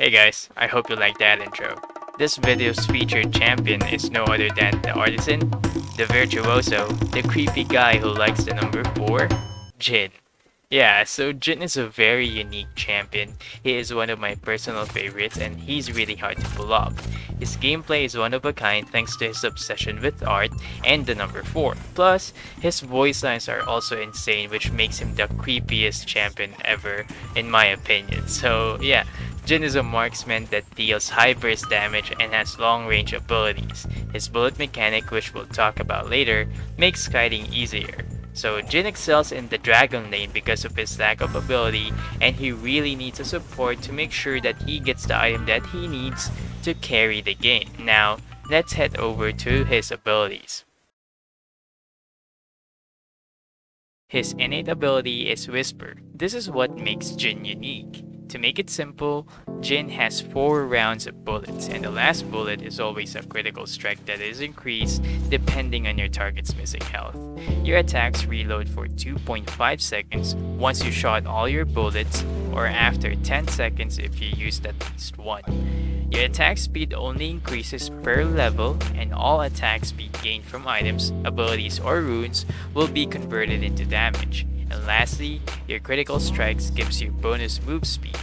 Hey guys, I hope you like that intro. This video's featured champion is no other than the artisan, the virtuoso, the creepy guy who likes the number 4, Jhin. Yeah, so Jhin is a very unique champion. He is one of my personal favorites and he's really hard to pull off. His gameplay is one of a kind thanks to his obsession with art and the number 4. Plus, his voice lines are also insane, which makes him the creepiest champion ever in my opinion. So yeah, Jhin is a marksman that deals high burst damage and has long range abilities. His bullet mechanic, which we'll talk about later, makes kiting easier. So Jhin excels in the dragon lane because of his lack of ability, and he really needs a support to make sure that he gets the item that he needs to carry the game. Now, let's head over to his abilities. His innate ability is Whisper. This is what makes Jhin unique. To make it simple, Jhin has 4 rounds of bullets, and the last bullet is always a critical strike that is increased depending on your target's missing health. Your attacks reload for 2.5 seconds once you shot all your bullets, or after 10 seconds if you used at least one. Your attack speed only increases per level, and all attack speed gained from items, abilities, or runes will be converted into damage. And lastly, your critical strikes gives you bonus move speed.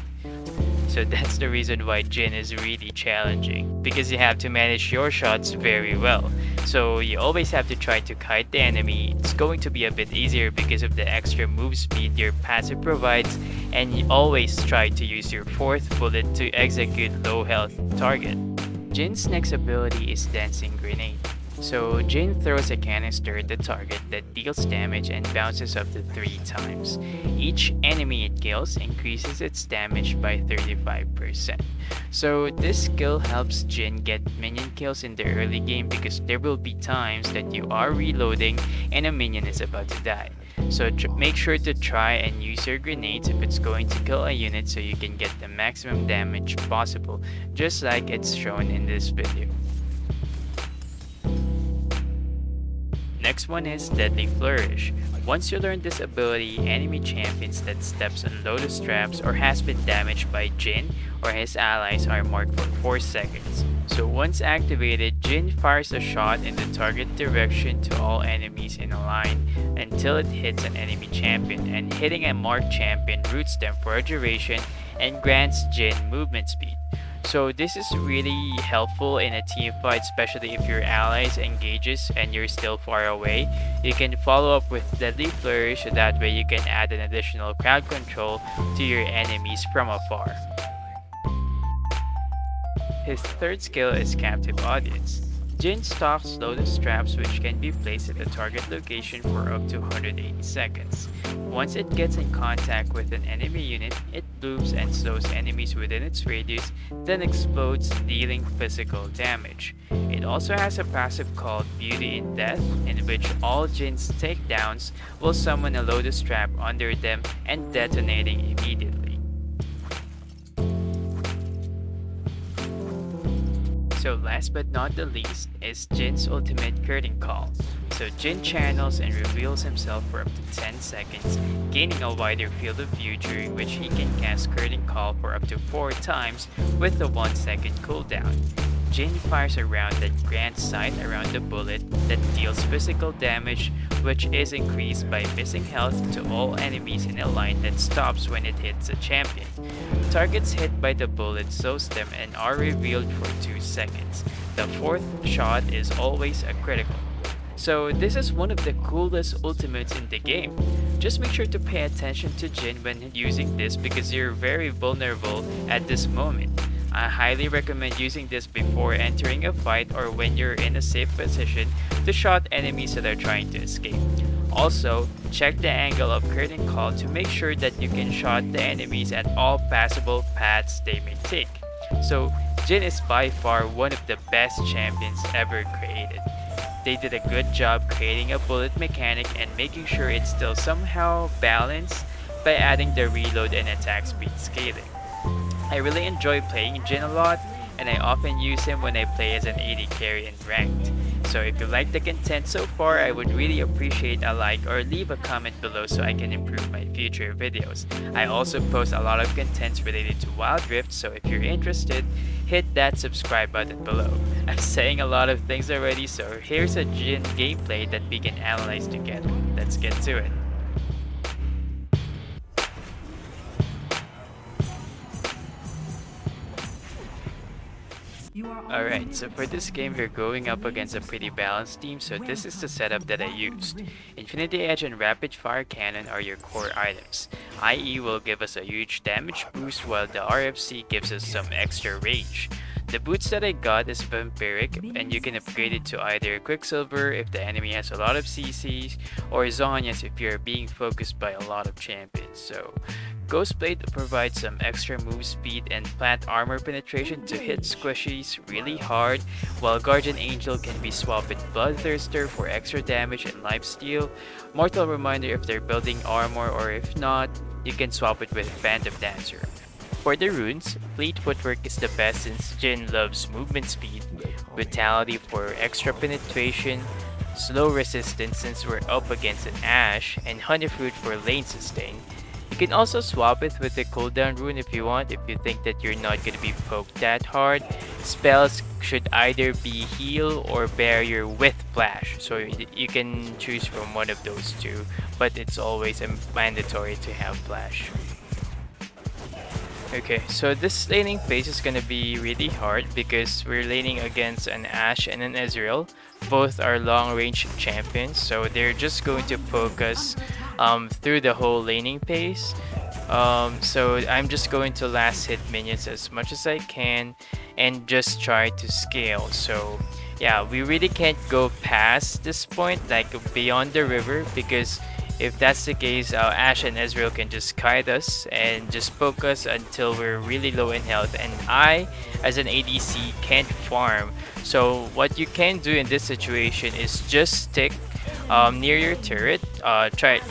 So that's the reason why Jhin is really challenging, because you have to manage your shots very well. So you always have to try to kite the enemy. It's going to be a bit easier because of the extra move speed your passive provides, and you always try to use your 4th bullet to execute low health target. Jin's next ability is Dancing Grenade. So Jhin throws a canister at the target that deals damage and bounces up to 3 times. Each enemy it kills increases its damage by 35%. So this skill helps Jhin get minion kills in the early game because there will be times that you are reloading and a minion is about to die. So make sure to try and use your grenades if it's going to kill a unit so you can get the maximum damage possible, just like it's shown in this video. Next one is Deadly Flourish. Once you learn this ability, enemy champions that steps on Lotus traps or has been damaged by Jhin or his allies are marked for 4 seconds. So once activated, Jhin fires a shot in the target direction to all enemies in a line until it hits an enemy champion, and hitting a marked champion roots them for a duration and grants Jhin movement speed. So this is really helpful in a team fight, especially if your allies engages and you're still far away. You can follow up with Deadly Flourish, so that way you can add an additional crowd control to your enemies from afar. His 3rd skill is Captive Audience. Jhin stalks Lotus traps which can be placed at the target location for up to 180 seconds. Once it gets in contact with an enemy unit, it blooms and slows enemies within its radius, then explodes, dealing physical damage. It also has a passive called Beauty in Death, in which all Jin's takedowns will summon a Lotus trap under them and detonating immediately. So last but not the least is Jin's ultimate Curtain Call. So Jhin channels and reveals himself for up to 10 seconds, gaining a wider field of view, during which he can cast Curtain Call for up to 4 times with a 1-second cooldown. Jhin fires a round that grants sight around the bullet that deals physical damage, which is increased by missing health to all enemies in a line that stops when it hits a champion. Targets hit by the bullet slows them and are revealed for 2 seconds. The 4th shot is always a critical. So this is one of the coolest ultimates in the game. Just make sure to pay attention to Jhin when using this because you're very vulnerable at this moment. I highly recommend using this before entering a fight or when you're in a safe position to shot enemies that are trying to escape. Also, check the angle of Curtain Call to make sure that you can shot the enemies at all passable paths they may take. So Jhin is by far one of the best champions ever created. They did a good job creating a bullet mechanic and making sure it's still somehow balanced by adding the reload and attack speed scaling. I really enjoy playing Jhin a lot, and I often use him when I play as an AD carry in ranked. So if you like the content so far, I would really appreciate a like or leave a comment below so I can improve my future videos. I also post a lot of content related to Wildrift, so if you're interested, hit that subscribe button below. I'm saying a lot of things already, so here's a Jhin gameplay that we can analyze together. Let's get to it. Alright, so for this game we're going up against a pretty balanced team, so this is the setup that I used. Infinity Edge and Rapid Fire Cannon are your core items. IE will give us a huge damage boost while the RFC gives us some extra range. The boots that I got is Vampiric, and you can upgrade it to either Quicksilver if the enemy has a lot of CCs, or Zhonya's if you're being focused by a lot of champions. So Ghostblade provides some extra move speed and plant armor penetration to hit squishies really hard, while Guardian Angel can be swapped with Bloodthirster for extra damage and lifesteal, Mortal Reminder if they're building armor, or if not, you can swap it with Phantom Dancer. For the runes, Fleet Footwork is the best since Jhin loves movement speed, Vitality for extra penetration, Slow Resistance since we're up against an Ashe, and Honeyfruit for lane sustain. You can also swap it with the cooldown rune if you want, if you think that you're not going to be poked that hard. Spells should either be heal or barrier with flash, so you can choose from one of those two, but it's always mandatory to have flash. Okay, so this laning phase is gonna be really hard because we're laning against an Ashe and an Ezreal. Both are long range champions, so they're just going to poke us through the whole laning phase. So I'm just going to last hit minions as much as I can and just try to scale. So yeah, we really can't go past this point, like beyond the river, because if that's the case, Ashe and Ezreal can just kite us and just poke us until we're really low in health, and I, as an ADC, can't farm. So what you can do in this situation is just stick near your turret,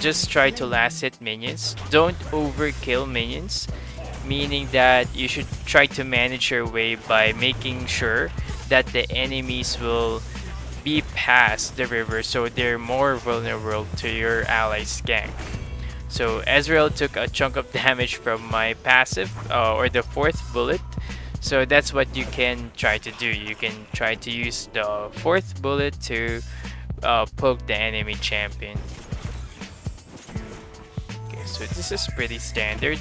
just try to last hit minions. Don't overkill minions, meaning that you should try to manage your way by making sure that the enemies will be past the river so they're more vulnerable to your allies' gank. So Ezreal took a chunk of damage from my passive, or the 4th bullet. So that's what you can try to do. You can try to use the 4th bullet to poke the enemy champion. Okay, so this is pretty standard.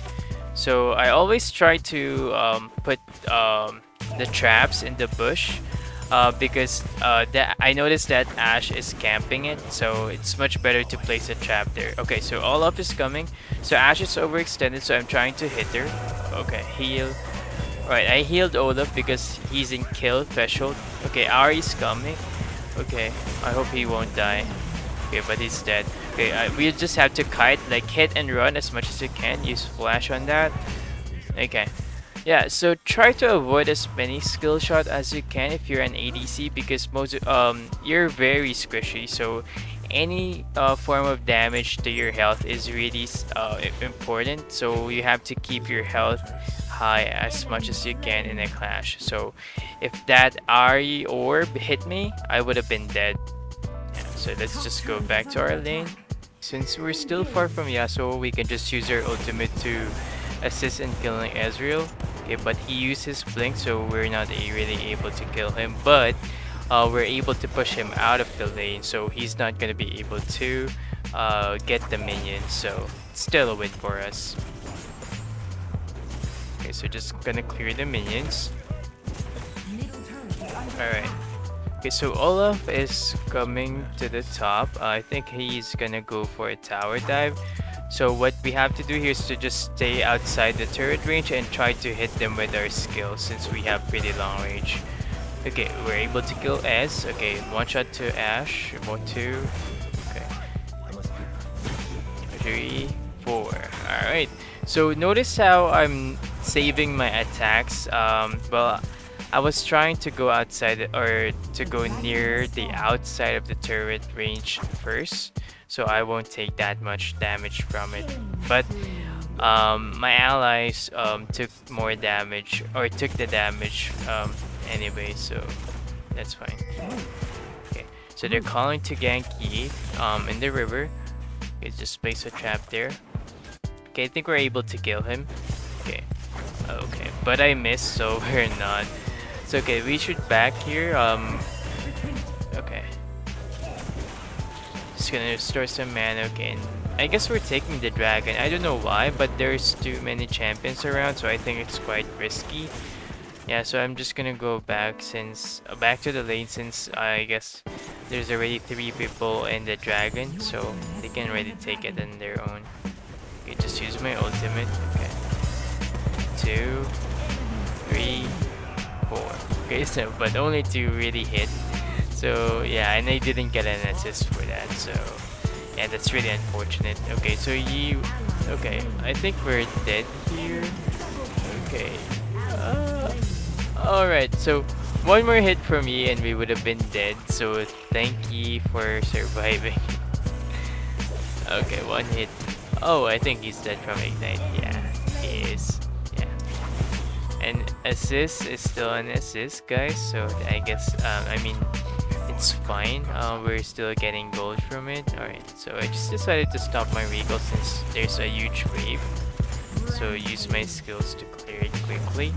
So I always try to put the traps in the bush. Because I noticed that Ashe is camping it, so it's much better to place a trap there. Okay, so Olaf is coming. So Ashe is overextended, so I'm trying to hit her. Okay, heal. Alright, I healed Olaf because he's in kill threshold. Okay, Ahri's coming. Okay, I hope he won't die. Okay, but he's dead. Okay, we just have to kite, like hit and run as much as you can. Use flash on that. Okay. Yeah, so try to avoid as many skill shot as you can if you're an ADC, because you're very squishy, so any form of damage to your health is really important. So you have to keep your health high as much as you can in a clash. So if that Ahri orb hit me, I would have been dead. Yeah, so let's just go back to our lane. Since we're still far from Yasuo, we can just use our ultimate to assist in killing Ezreal. Okay, but he used his blink, so we're not really able to kill him, but we're able to push him out of the lane, so he's not going to be able to get the minions, so it's still a win for us. Okay, so just gonna clear the minions. Alright. Okay, so Olaf is coming to the top. I think he's gonna go for a tower dive. So what we have to do here is to just stay outside the turret range and try to hit them with our skills, since we have pretty long range. Okay, we're able to kill Ez. Okay, one shot to Ashe. 1, 2. Okay. 3, 4. Alright. So notice how I'm saving my attacks. Well, I was trying to go outside, or to go near the outside of the turret range first, so I won't take that much damage from it. But my allies took more damage, or took the damage anyway, so that's fine. Okay, So they're calling to gank Yi in the river. Okay, just place a trap there. Okay, I think we're able to kill him. Okay. Okay, but I missed, so we're not. It's okay, we should back here. Okay. Just gonna store some mana. Okay, and I guess we're taking the dragon. I don't know why, but there's too many champions around, so I think it's quite risky. Yeah, so I'm just gonna go back back to the lane, since I guess there's already 3 people in the dragon, so they can already take it on their own. Okay, just use my ultimate. Okay. 2, 3, 4. Okay, so but only 2 really hit. So yeah, and I didn't get an assist for that. So yeah, that's really unfortunate. Okay, so okay, I think we're dead here. Okay. Alright, so 1 more hit from me and we would have been dead. So thank you for surviving. Okay, 1 hit. Oh, I think he's dead from Ignite. Yeah, he is. Yeah. And assist is still an assist, guys. So I guess, I mean, it's fine. We're still getting gold from it. Alright, so I just decided to stop my recall since there's a huge wave. So use my skills to clear it quickly.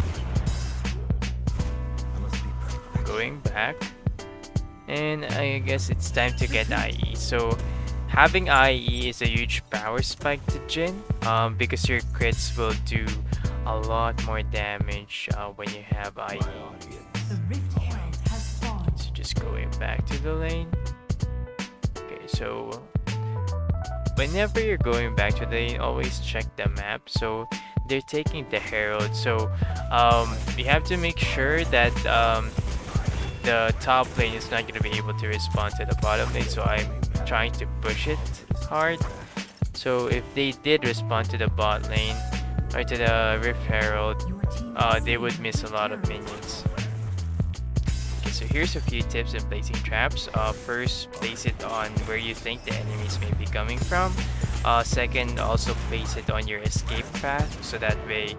Going back. And I guess it's time to get IE. So having IE is a huge power spike to Jhin, because your crits will do a lot more damage when you have IE. So just going back to the lane. Okay, so whenever you're going back to the lane, always check the map. So they're taking the Herald, so you have to make sure that the top lane is not going to be able to respond to the bottom lane, so I'm trying to push it hard. So if they did respond to the bot lane or to the Rift Herald, they would miss a lot of minions. Okay, so here's a few tips in placing traps. First, place it on where you think the enemies may be coming from. Second, also place it on your escape path, so that way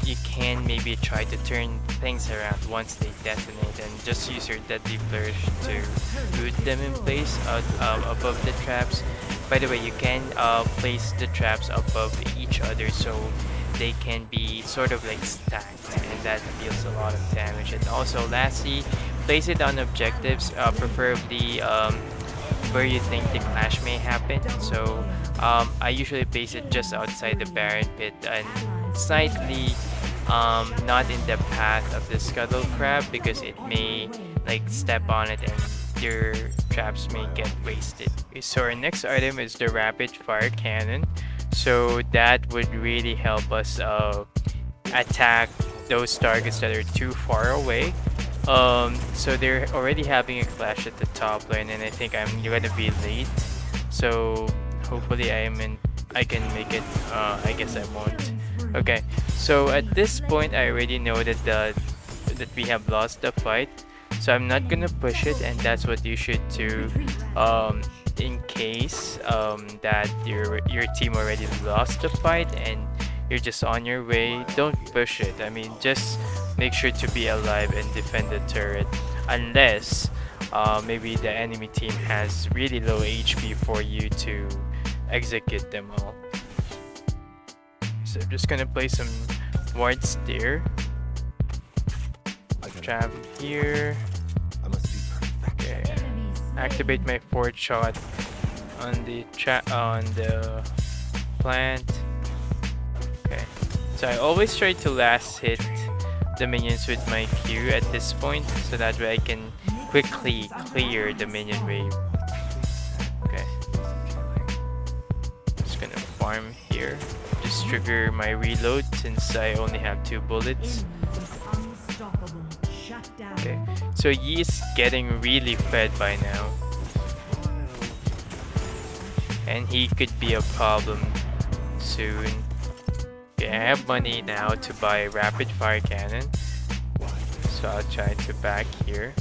you can maybe try to turn things around once they detonate, and just use your deadly flourish to root them in place above the traps. By the way, you can place the traps above each other so they can be sort of like stacked, and that deals a lot of damage. And also lastly, place it on objectives, preferably where you think the clash may happen. So I usually place it just outside the Baron pit and slightly not in the path of the Scuttle Crab, because it may like step on it and your traps may get wasted. Okay, so our next item is the Rapid Fire Cannon. So that would really help us attack those targets that are too far away. So they're already having a clash at the top lane, and I think I'm gonna be late. So hopefully I can make it. I guess I won't. Okay, so at this point I already know that we have lost the fight, so I'm not gonna push it, and that's what you should do. In case that your team already lost the fight and you're just on your way, don't push it. I mean, just make sure to be alive and defend the turret, unless maybe the enemy team has really low HP for you to execute them all. So I'm just gonna play some wards there. Trap here. Okay. Activate my 4th shot on the plant. Okay. So I always try to last hit the minions with my Q at this point, so that way I can quickly clear the minion wave. Okay. Just gonna farm here. Just trigger my reload since I only have 2 bullets. Okay, so Yi is getting really fed by now, and he could be a problem soon. Okay, I have money now to buy Rapid Fire Cannon, so I'll try to back here.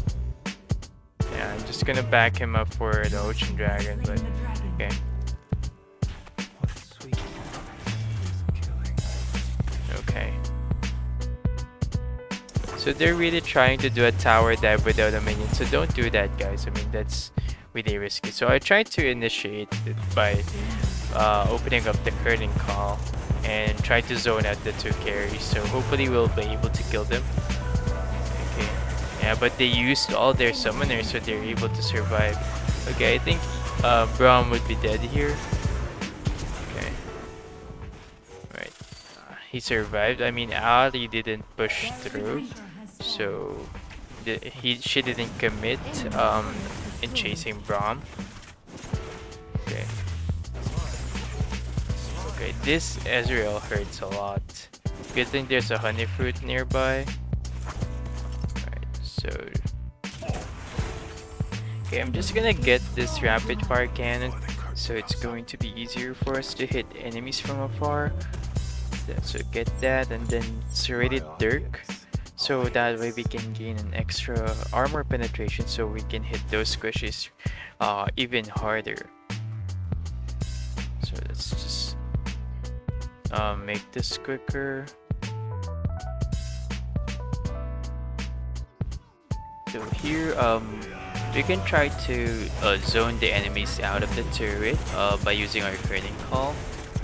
Yeah, I'm just gonna back him up for the Ocean Dragon, but okay. So they're really trying to do a tower dive without a minion. So don't do that, guys. I mean, that's really risky. So I tried to initiate it by opening up the curtain call and try to zone out the 2 carries. So hopefully we'll be able to kill them. Okay. Yeah, but they used all their summoners, so they're able to survive. Okay, I think Braum would be dead here. Okay. Right. He survived. I mean, Ali didn't push through, so she didn't commit in chasing Braum. Okay. Okay, this Ezreal hurts a lot. Good thing there's a honey fruit nearby. Alright, so okay, I'm just gonna get this rapid fire cannon, so it's going to be easier for us to hit enemies from afar. So get that, and then serrated Dirk, so that way we can gain an extra armor penetration, so we can hit those squishes even harder. So let's just make this quicker. So here we can try to zone the enemies out of the turret by using our curtain call.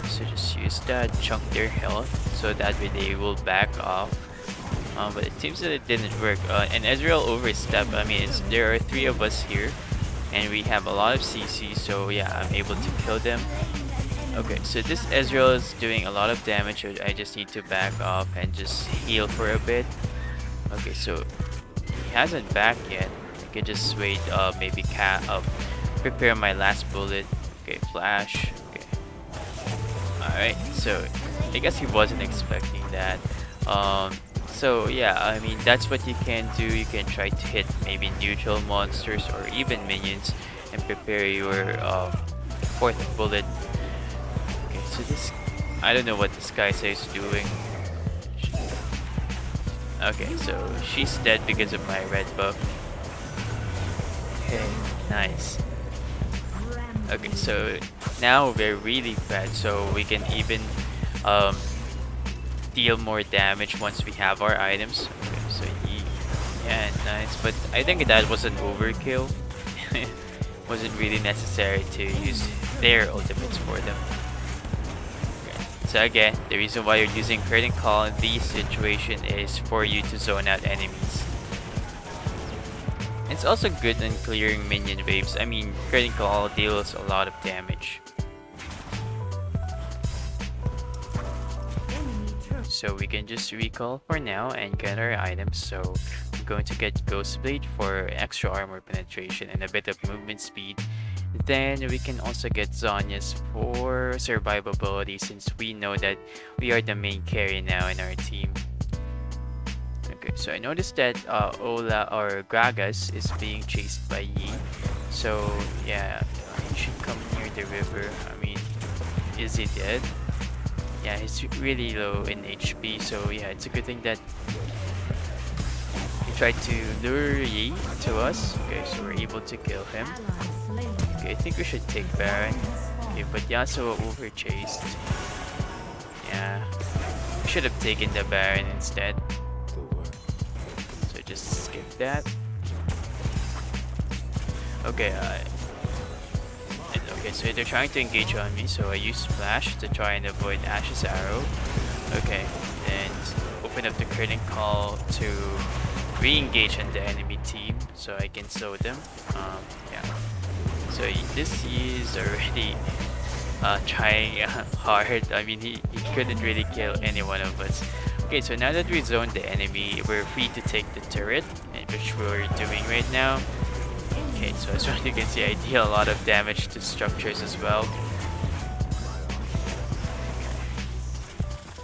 So just use that, chunk their health, so that way they will back off. But it seems that it didn't work. And Ezreal overstepped. I mean, there are 3 of us here, and we have a lot of CC, so yeah, I'm able to kill them. Okay, so this Ezreal is doing a lot of damage. I just need to back off and just heal for a bit. Okay, so he hasn't backed yet. I can just wait, maybe prepare my last bullet. Okay, flash. Okay. Alright, so I guess he wasn't expecting that. So yeah, I mean, that's what you can do. You can try to hit maybe neutral monsters or even minions and prepare your 4th bullet. So this, I don't know what this guy is doing. Okay, so she's dead because of my red buff. Okay, nice. Okay, so now we're really bad, so we can even deal more damage once we have our items. Okay, so yeah, nice. But I think that was an overkill. Wasn't really necessary to use their ultimates for them. So again, the reason why you're using curtain call in this situation is for you to zone out enemies. It's also good in clearing minion waves. I mean, curtain call deals a lot of damage. So we can just recall for now and get our items. So I'm going to get Ghost Blade for extra armor penetration and a bit of movement speed. Then we can also get Zhonya's for survivability, since we know that we are the main carry now in our team. Okay, so I noticed that Ola or Gragas is being chased by Yi. So yeah, he should come near the river. I mean, is he dead? Yeah, he's really low in HP, so yeah, it's a good thing that he tried to lure Yi to us. Okay, so we're able to kill him. Okay, I think we should take Baron. Okay, but Yasuo overchased. Yeah, we should have taken the Baron instead. So just skip that. Okay, okay, so they're trying to engage on me, so I use Flash to try and avoid Ash's arrow. Okay, and open up the curtain call to re-engage on the enemy team, so I can slow them. Yeah. So this is already trying hard. I mean, he couldn't really kill any one of us. Okay, so now that we zoned the enemy, we're free to take the turret, which we're doing right now. Okay, so as you can see, I deal a lot of damage to structures as well.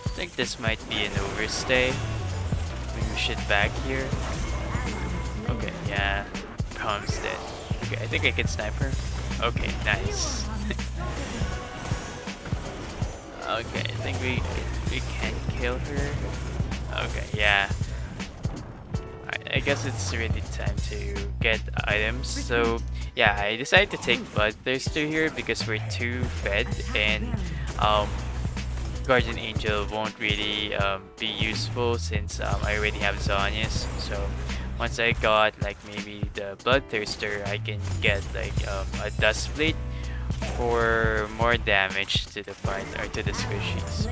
I think this might be an overstay. Maybe we should back here. Okay, yeah. Braum's dead. Okay, I think I can snipe her. Okay, nice. Okay, I think we can kill her. Okay, yeah. I guess it's really time to get items. So yeah, I decided to take Bloodthirster here because we're too fed, and Guardian Angel won't really be useful since I already have Zonius. So once I got like maybe the Bloodthirster, I can get like a Dust Blade for more damage to the fight or to the squishies.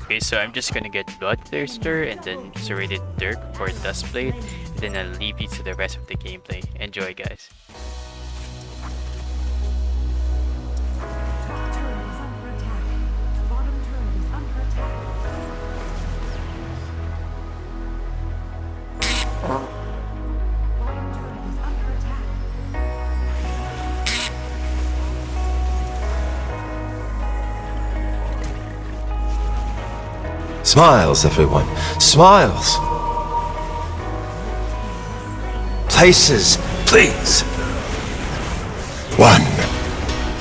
Okay, so I'm just gonna get Bloodthirster and then Serrated Dirk for Dust Blade. Then I'll leave you to the rest of the gameplay. Enjoy, guys. Smiles, everyone. Smiles. Places, please. 1.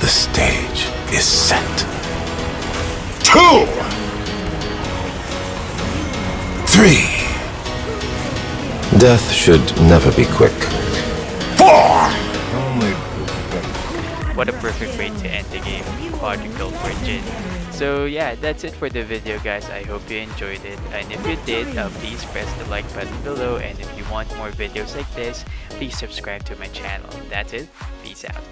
The stage is set. 2. 3. Death should never be quick. 4. What a perfect way to end the game. Quadruple for Jhin. So yeah, that's it for the video, guys. I hope you enjoyed it, and if you did, please press the like button below, and if you want more videos like this, please subscribe to my channel. That's it. Peace out.